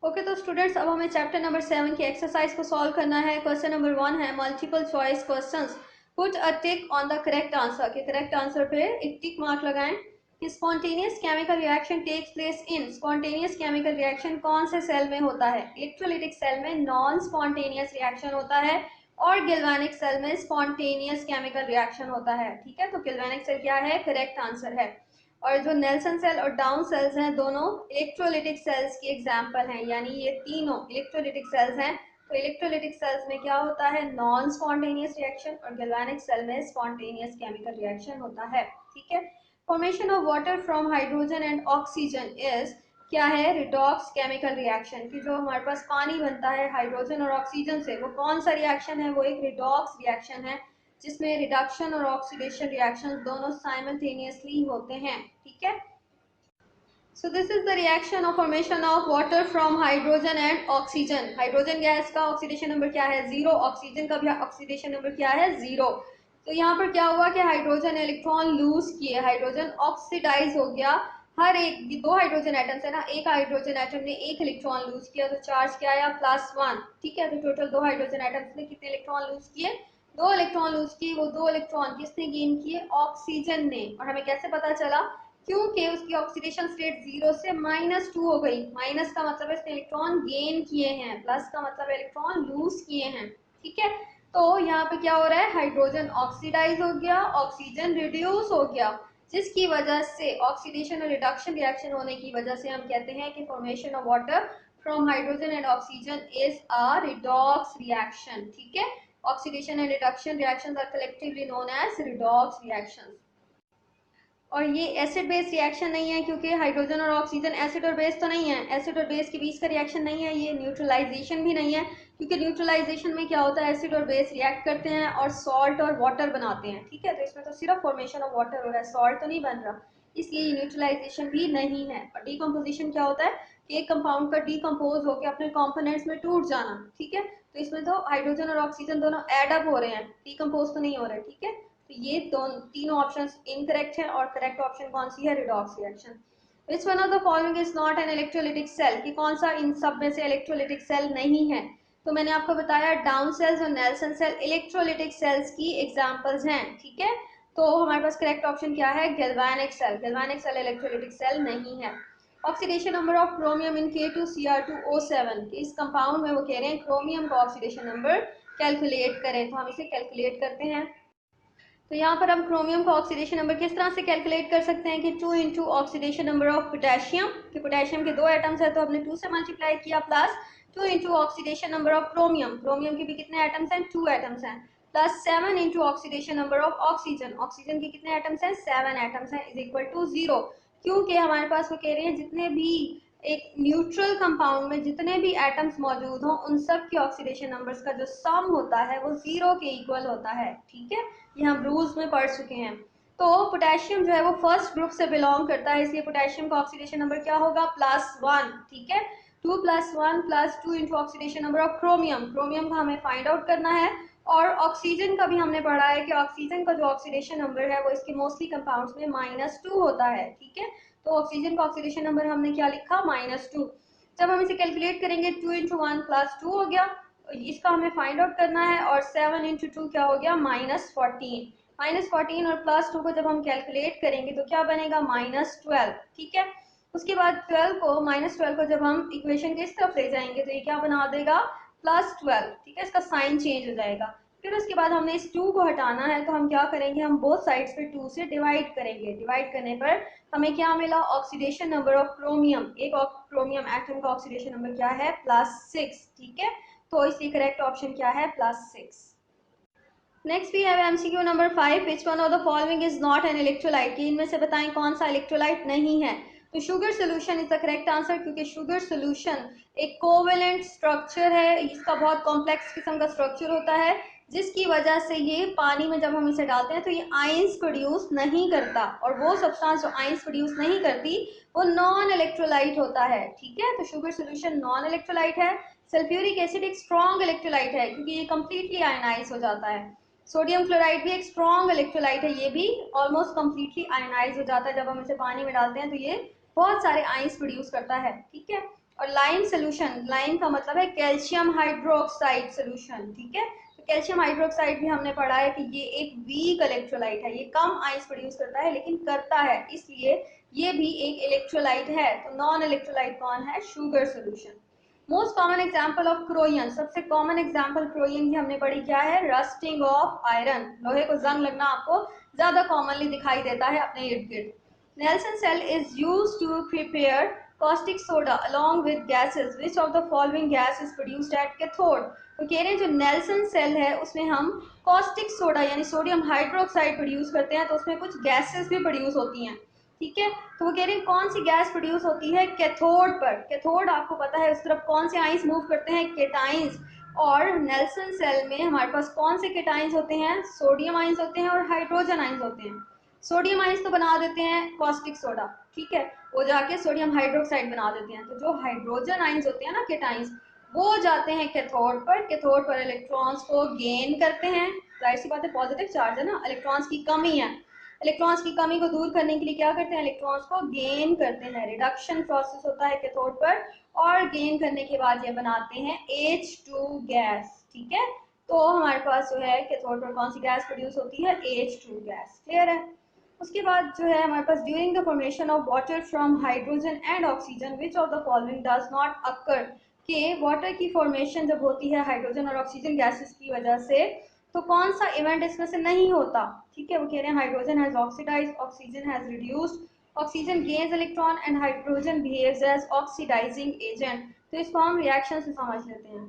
Okay तो students अब हमें चैप्टर नंबर 7 की एक्सरसाइज को सॉल्व करना है। क्वेश्चन नंबर 1 है multiple choice questions. Put a tick on the correct answer. के करेक्ट आंसर पे एक टिक मार्क लगाएं कि spontaneous chemical reaction takes place in. Spontaneous chemical reaction कौन से सेल में होता है? इलेक्ट्रोलिटिक सेल में नॉन स्पॉन्टेनियस रिएक्शन होता है और गैल्वेनिक सेल में स्पॉन्टेनियस केमिकल रिएक्शन होता है। ठीक है, तो गैल्वेनिक सेल क्या है? करेक्ट आंसर है। और जो नेल्सन सेल और डाउन सेल्स हैं दोनों इलेक्ट्रोलिटिक सेल्स की एग्जांपल हैं, यानी ये तीनों इलेक्ट्रोलिटिक सेल्स हैं। तो इलेक्ट्रोलिटिक सेल्स में क्या होता है? नॉन स्पॉन्टेनियस रिएक्शन, और गैल्वेनिक सेल में स्पॉन्टेनियस केमिकल रिएक्शन होता है। ठीक है, formation of water from hydrogen and oxygen is क्या है? Redox chemical reaction. की जो हमारे पास पानी बनता है हाइड्रोजन और ऑक्सीजन से, वो कौन सा रिएक्शन है? वो एक रिडॉक्स रिएक्शन है जिसमें रिडक्शन और ऑक्सीडेशन रिएक्शंस दोनों साइमल्टेनियसली होते हैं। ठीक है, so this is the reaction of formation of water from hydrogen and oxygen। Hydrogen gas का ऑक्सीडेशन नंबर क्या है? 0। ऑक्सीजन का भी ऑक्सीडेशन नंबर क्या है? 0। तो यहाँ पर क्या हुआ कि हाइड्रोजन इलेक्ट्रॉन लूज किए, हाइड्रोजन ऑक्सीडाइज हो गया। हर एक दो हाइड्रोजन एटम्स है ना, एक हाइड्रोजन एटम ने एक इलेक्ट्रॉन लूज किया तो चार्ज क्या आया? +1। ठीक है, तो टोटल दो हाइड्रोजन एटम्स ने कितने इलेक्ट्रॉन लूज किए? दो इलेक्ट्रॉन लूज किए। वो दो इलेक्ट्रॉन किसने गेन किए? ऑक्सीजन ने। और हमें कैसे पता चला? क्योंकि उसकी ऑक्सीडेशन स्टेट 0 से -2 हो गई। माइनस का मतलब इसने इलेक्ट्रॉन गेन किए हैं, प्लस का मतलब इलेक्ट्रॉन लूज किए हैं। ठीक है, तो यहाँ पे क्या हो रहा है? हाइड्रोजन ऑक्सीडाइज हो गया, ऑक्सीजन रिड्यूस हो गया, जिसकी वजह से ऑक्सीडेशन और रिडक्शन रिएक्शन होने की वजह से हम कहते हैं कि formation of water from hydrogen and oxygen is a redox reaction. ठीक है, oxidation and reduction reactions are collectively known as redox reactions. और ये एसिड बेस रिएक्शन नहीं है, क्योंकि हाइड्रोजन और ऑक्सीजन एसिड और बेस तो नहीं है, एसिड और बेस के बीच का रिएक्शन नहीं है। ये न्यूट्रलाइजेशन भी नहीं है, क्योंकि न्यूट्रलाइजेशन में क्या होता है? एसिड और बेस रिएक्ट करते हैं और सॉल्ट और वाटर बनाते हैं। ठीक है, तो इसमें तो सिर्फ फॉर्मेशन ऑफ वाटर हो रहा है, सॉल्ट तो नहीं बन रहा, इसलिए न्यूट्रलाइजेशन भी नहीं है। और डीकम्पोजिशन क्या होता है कि एक कंपाउंड का डीकम्पोज होकर अपने कॉम्पोनेंट्स में टूट जाना। ठीक है, तो इसमें तो हाइड्रोजन और ऑक्सीजन दोनों एड अप हो रहे हैं, डीकम्पोज तो नहीं हो रहे। ठीक है, तो ये तीनों ऑप्शंस इनकरेक्ट है और करेक्ट ऑप्शन कौन सी है? Redox reaction. Which one of the following is not an electrolytic cell? कि कौन सा इन सब में से इलेक्ट्रोलिटिक सेल नहीं है? तो मैंने आपको बताया डाउन सेल्स और नेल्सन सेल इलेक्ट्रोलिटिक सेल्स की एग्जांपल्स हैं। ठीक है, तो हमारे पास करेक्ट ऑप्शन क्या है? Galvanic cell. Galvanic cell electrolytic cell नहीं है। Oxidation number of chromium in K2Cr2O7। इस कंपाउंड में वो कह रहे हैं क्रोमियम का ऑक्सीडेशन नंबर कैलकुलेट करें, तो हम इसे कैलकुलेट करते हैं। तो यहाँ पर हम क्रोमियम का ऑक्सीडेशन नंबर किस तरह से कैलकुलेट कर सकते हैं कि 2 into oxidation number of potassium, कि पोटेशियम के दो एटम्स है तो हमने 2 से मल्टीप्लाई किया, plus 2 into oxidation number of chromium, chromium के भी कितने एटम्स हैं? 2 एटम्स हैं, plus 7 into oxidation number of oxygen, oxygen के कितने एटम्स हैं? 7 एटम्स हैं, इज इक्वल टू 0। क्योंकि हमारे पास वो कह रहे हैं जितने भी एक न्यूट्रल कंपाउंड में जितने भी एटम्स मौजूद हों उन सब के ऑक्सीडेशन नंबर्स का जो सम होता है वो 0 के इक्वल होता है। ठीक है, ये हम रूल्स में पढ़ चुके हैं। तो पोटेशियम जो है वो फर्स्ट ग्रुप से बिलोंग करता है, इसलिए पोटेशियम का ऑक्सीडेशन नंबर क्या होगा? +1। ठीक है, 2 + 1 + 2 into oxidation number of chromium, chromium का हमें फाइंड आउट करना है। और ऑक्सीजन का भी हमने पढ़ा है कि ऑक्सीजन का जो ऑक्सीडेशन नंबर है वो इसके मोस्टली कंपाउंड्स में -2 होता है। ठीक है, तो ऑक्सीजन का ऑक्सीडेशन नंबर हमने क्या लिखा? -2। जब हम इसे कैलकुलेट करेंगे 2 इंटू 1 + 2 हो गया, इसका हमें फाइंड आउट करना है, और 7 इंटू 2 क्या हो गया? -14। -14 और +2 को जब हम कैलकुलेट करेंगे तो क्या बनेगा? -12। ठीक है, उसके बाद 12 को जब हम इक्वेशन के इस तरफ ले जाएंगे तो ये क्या बना देगा? +12। ठीक है, इसका साइन चेंज हो जाएगा। फिर उसके बाद हमने इस 2 को हटाना है, तो हम क्या करेंगे? हम बोथ साइड्स पे 2 से डिवाइड करेंगे। डिवाइड करने पर हमें क्या मिला? ऑक्सीडेशन नंबर ऑफ क्रोमियम, एक क्रोमियम एटम का ऑक्सीडेशन नंबर क्या है? +6। ठीक है, तो इसलिए करेक्ट ऑप्शन क्या है? +6। Next we have MCQ number 5। Which one of the following is not an electrolyte? इनमें से बताएं कौन सा इलेक्ट्रोलाइट नहीं है? तो sugar solution is the correct answer, क्योंकि शुगर सोल्यूशन एक कोवेलेंट स्ट्रक्चर है, इसका बहुत कॉम्प्लेक्स किस्म का स्ट्रक्चर होता है, जिसकी वजह से ये पानी में जब हम इसे डालते हैं तो ये आयंस प्रोड्यूस नहीं करता, और वो सब्सटेंस जो आयंस प्रोड्यूस नहीं करती वो नॉन इलेक्ट्रोलाइट होता है। ठीक है, तो शुगर सोल्यूशन नॉन इलेक्ट्रोलाइट है। सल्फ्यूरिक एसिड एक स्ट्रॉन्ग इलेक्ट्रोलाइट है, क्योंकि ये कंप्लीटली आयनाइज हो जाता है। सोडियम क्लोराइड भी एक स्ट्रॉन्ग इलेक्ट्रोलाइट है, ये भी ऑलमोस्ट कंप्लीटली आयनाइज हो जाता है, जब हम इसे पानी में डालते हैं तो ये बहुत सारे आयंस प्रोड्यूस करता है। ठीक है, और लाइम सोल्यूशन, लाइम का मतलब है कैल्शियम हाइड्रोक्साइड सोल्यूशन, ठीक है। तो कैल्शियम हाइड्रोक्साइड भी हमने पढ़ा है कि ये एक वीक इलेक्ट्रोलाइट है, ये कम आयंस प्रोड्यूस करता है लेकिन करता है, इसलिए ये भी एक इलेक्ट्रोलाइट है। तो नॉन इलेक्ट्रोलाइट कौन है? Sugar solution. Most common example of क्रोयन, सबसे कॉमन एग्जाम्पल क्रोयन की हमने पढ़ी क्या है? रस्टिंग ऑफ आयरन, लोहे को जंग लगना आपको ज्यादा कॉमनली दिखाई देता है अपने इर्द गिर्द। Nelson cell is used to prepare caustic soda along with gases, which of the following gas is produced at cathode? तो कह रहे हैं जो नेल्सन सेल है उसमें हम कॉस्टिक सोडा यानी सोडियम हाइड्रोक्साइड प्रोड्यूस करते हैं, तो उसमें कुछ गैसेस भी प्रोड्यूस होती हैं, ठीक है। तो वो कह रहे हैं कौन सी गैस प्रोड्यूस होती है कैथोड पर? कैथोड आपको पता है उस तरफ कौन से आइंस मूव करते हैं? केटाइंस। और नेल्सन सेल में हमारे पास कौन से केटाइंस होते हैं? सोडियम आइंस होते हैं और हाइड्रोजन आइंस होते हैं। सोडियम आइंस तो बना देते हैं कॉस्टिक सोडा, ठीक है, वो जाके सोडियम हाइड्रोक्साइड बना देते हैं। तो जो हाइड्रोजन आइंस होते हैं ना, केटाइंस, वो जाते हैं कैथोड पर, कैथोड पर इलेक्ट्रॉन्स को गेन करते हैं। जाहिर सी बात है पॉजिटिव चार्ज है ना, इलेक्ट्रॉन्स की कमी है, इलेक्ट्रॉन्स की कमी को दूर करने के लिए क्या करते हैं? इलेक्ट्रॉन्स को गेन करते हैं, रिडक्शन प्रोसेस होता है कैथोड पर, और गेन करने के बाद ये बनाते हैं H2 गैस, ठीक है। तो हमारे पास जो है कैथोड पर कौन सी गैस प्रोड्यूस होती है? H2 गैस, क्लियर है। उसके बाद जो है हमारे पास during the formation of water from hydrogen and oxygen which of the following does not occur, कि वाटर की फॉर्मेशन जब होती है हाइड्रोजन और ऑक्सीजन गैसेस की वजह से, तो कौन सा इवेंट इसमें से नहीं होता? ठीक है, वो कह रहे हैं hydrogen has oxidised, oxygen has reduced, oxygen gains electron and hydrogen behaves as oxidising agent. तो इसको हम रिएक्शन से समझ लेते हैं।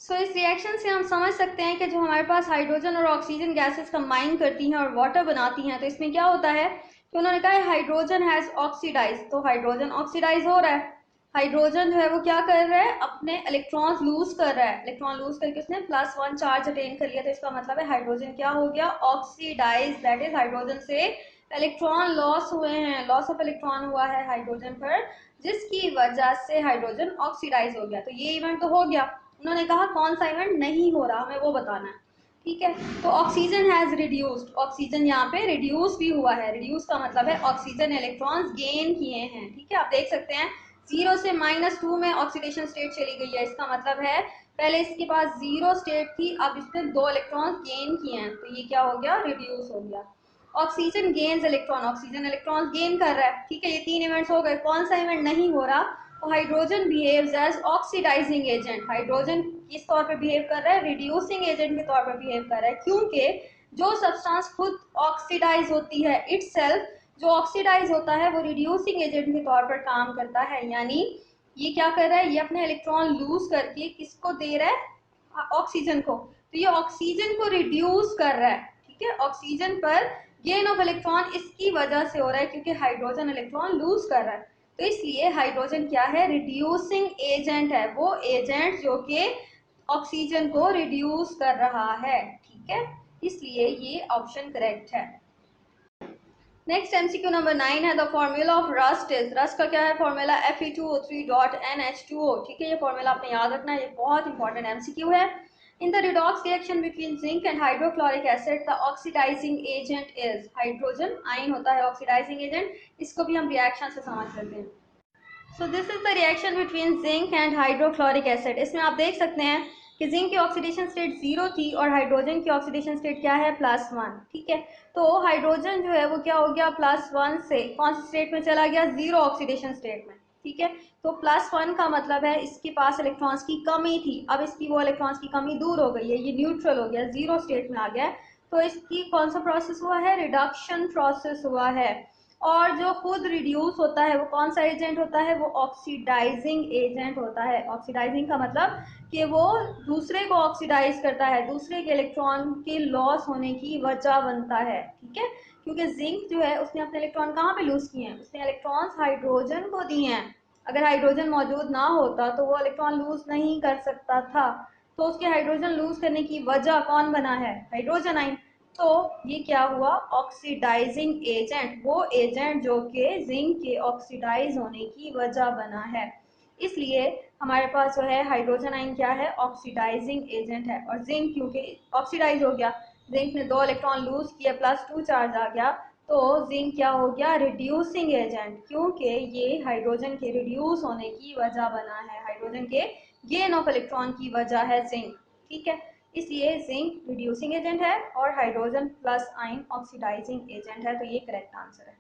इस रिएक्शन से हम समझ सकते हैं कि जो हमारे पास हाइड्रोजन और ऑक्सीजन गैसेस कंबाइन करती हैं और वाटर बनाती हैं, तो इसमें क्या होता है कि उन्होंने कहा है हाइड्रोजन हैज ऑक्सीडाइज, तो हाइड्रोजन ऑक्सीडाइज हो रहा है। हाइड्रोजन जो है वो क्या कर रहा है? अपने इलेक्ट्रॉन्स लूज कर रहा है, इलेक्ट्रॉन लूज करके उसने +1 चार्ज अटेन कर लिया, तो इसका मतलब है हाइड्रोजन क्या हो गया? ऑक्सीडाइज, दैट इज हाइड्रोजन से इलेक्ट्रॉन लॉस हुए हैं, लॉस ऑफ इलेक्ट्रॉन हुआ है हाइड्रोजन पर, जिसकी वजह से हाइड्रोजन ऑक्सीडाइज हो गया। तो ये इवेंट तो हो गया। उन्होंने कहा कौन सा इवेंट नहीं हो रहा, हमें वो बताना है, ठीक है। तो ऑक्सीजन हैज रिड्यूस्ड, ऑक्सीजन यहाँ पे रिड्यूस भी हुआ है, रिड्यूस का मतलब है ऑक्सीजन इलेक्ट्रॉन्स गेन किए हैं, ठीक है। आप देख सकते हैं 0 से -2 में ऑक्सीडेशन स्टेट चली गई है, इसका मतलब है पहले इसके पास 0 स्टेट थी, अब इसने 2 इलेक्ट्रॉन्स गेन किए हैं, तो ये क्या हो गया? रिड्यूस हो गया। Oxygen gains electron, oxygen electron gain कर रहा है, ठीक है। ये 3 इवेंट्स हो गए। कौन सा इवेंट नहीं हो रहा? तो hydrogen behaves as oxidising agent, hydrogen किस तौर पे बिहेव कर रहा है? रिड्यूसिंग एजेंट के तौर पर बिहेव कर रहा है, क्योंकि जो सब्सटेंस खुद ऑक्सीडाइज होती है इटसेल्फ, जो ऑक्सीडाइज होता है वो रिड्यूसिंग एजेंट के तौर पर काम करता है। यानी ये क्या कर रहा है? ये अपने इलेक्ट्रॉन लूज करके किसको दे रहा है? ऑक्सीजन को। तो ये ऑक्सीजन को रिड्यूस कर रहा है, ठीक है। ऑक्सीजन पर गेन ऑफ इलेक्ट्रॉन इसकी वजह से हो रहा है क्योंकि हाइड्रोजन इलेक्ट्रॉन लूज कर रहा है, तो इसलिए हाइड्रोजन क्या है? रिड्यूसिंग एजेंट है, वो एजेंट जो कि ऑक्सीजन को रिड्यूस कर रहा है, ठीक है। इसलिए ये ऑप्शन करेक्ट है। नेक्स्ट एमसीक्यू नंबर 9 है the formula of rust is, rust का क्या है फॉर्मूला? Fe2O3.NH2O, ठीक है। ये फॉर्मूला आपने याद रखना है, ये बहुत इंपॉर्टेंट एमसीक्यू है। In the redox reaction between zinc and hydrochloric acid, the oxidizing agent is hydrogen, ion होता है oxidizing agent, इसको भी हम रिएक्शन से समझ लेते हैं। So this is the reaction between zinc and hydrochloric acid। इसमें आप देख सकते हैं कि जिंक की ऑक्सीडेशन स्टेट 0 थी और हाइड्रोजन की ऑक्सीडेशन स्टेट क्या है? +1, ठीक है। तो हाइड्रोजन जो है वो क्या हो गया? +1 से कौन सी स्टेट में चला गया? 0 ऑक्सीडेशन स्टेट में, ठीक है। तो +1 का मतलब है इसके पास इलेक्ट्रॉन्स की कमी थी, अब इसकी वो इलेक्ट्रॉन्स की कमी दूर हो गई है, ये न्यूट्रल हो गया, 0 स्टेट में आ गया। तो इसकी कौन सा प्रोसेस हुआ है? रिडक्शन प्रोसेस हुआ है। और जो खुद रिड्यूस होता है वो कौन सा एजेंट होता है? वो ऑक्सीडाइजिंग एजेंट होता है। ऑक्सीडाइजिंग का मतलब कि वो दूसरे को ऑक्सीडाइज करता है, दूसरे के इलेक्ट्रॉन के लॉस होने की वजह बनता है, ठीक है। क्योंकि जिंक जो है उसने अपने इलेक्ट्रॉन कहाँ पे लूज किए हैं? उसने इलेक्ट्रॉन्स हाइड्रोजन को दिए हैं। अगर हाइड्रोजन मौजूद ना होता तो वो इलेक्ट्रॉन लूज नहीं कर सकता था, तो उसके हाइड्रोजन लूज करने की वजह कौन बना है? हाइड्रोजन आइन। तो ये क्या हुआ? ऑक्सीडाइजिंग एजेंट, वो एजेंट जो कि जिंक के ऑक्सीडाइज होने की वजह बना है। इसलिए हमारे पास जो है हाइड्रोजन आइन क्या है? ऑक्सीडाइजिंग एजेंट है। और जिंक क्योंकि ऑक्सीडाइज हो गया, जिंक ने 2 इलेक्ट्रॉन लूज किया, +2 चार्ज आ गया, तो जिंक क्या हो गया, रिड्यूसिंग एजेंट, क्योंकि ये हाइड्रोजन के रिड्यूस होने की वजह बना है, हाइड्रोजन के गेन ऑफ इलेक्ट्रॉन की वजह है जिंक। ठीक है, इसलिए जिंक रिड्यूसिंग एजेंट है और hydrogen plus ion oxidising agent है, तो ये करेक्ट आंसर है।